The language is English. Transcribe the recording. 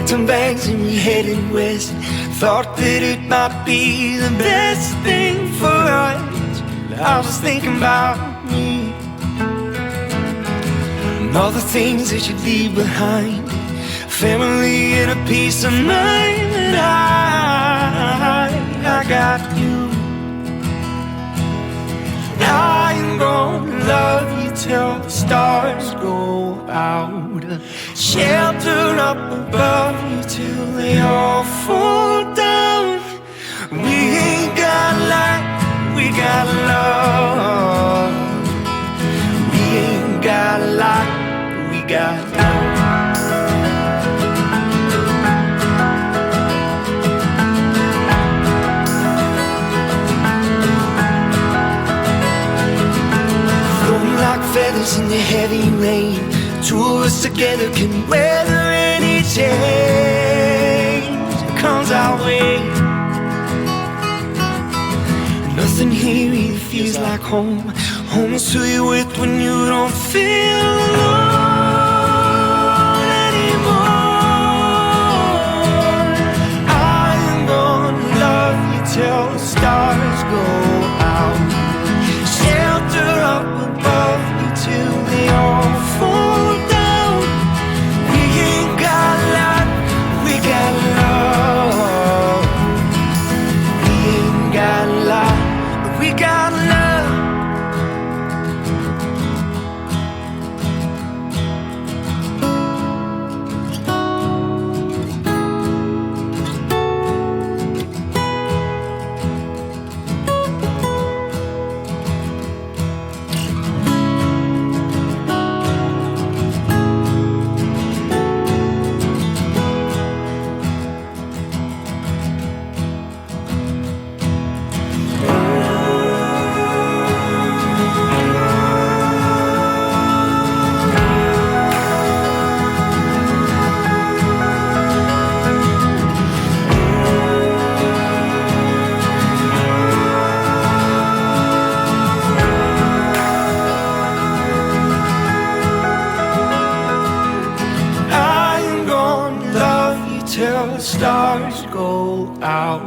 Packed some bags and we headed west. Thought that it might be the best thing for us. I was thinking about me and all the things that you'd leave behind, family and a peace of mind. And I got you. I am gonna love you till the stars go out, shelter up above you till they all fall down. We ain't got light, we got love. We ain't got light, we got love. Feathers in the heavy rain, two of us together can weather any change that comes our way. Nothing here either feels like home. Home is who you're with when you don't feel alone anymore. I am gonna love you till the stars go out, shelter up above till they all fall down. We ain't got light, we got love. We ain't got light, but we got love. Till the stars go out,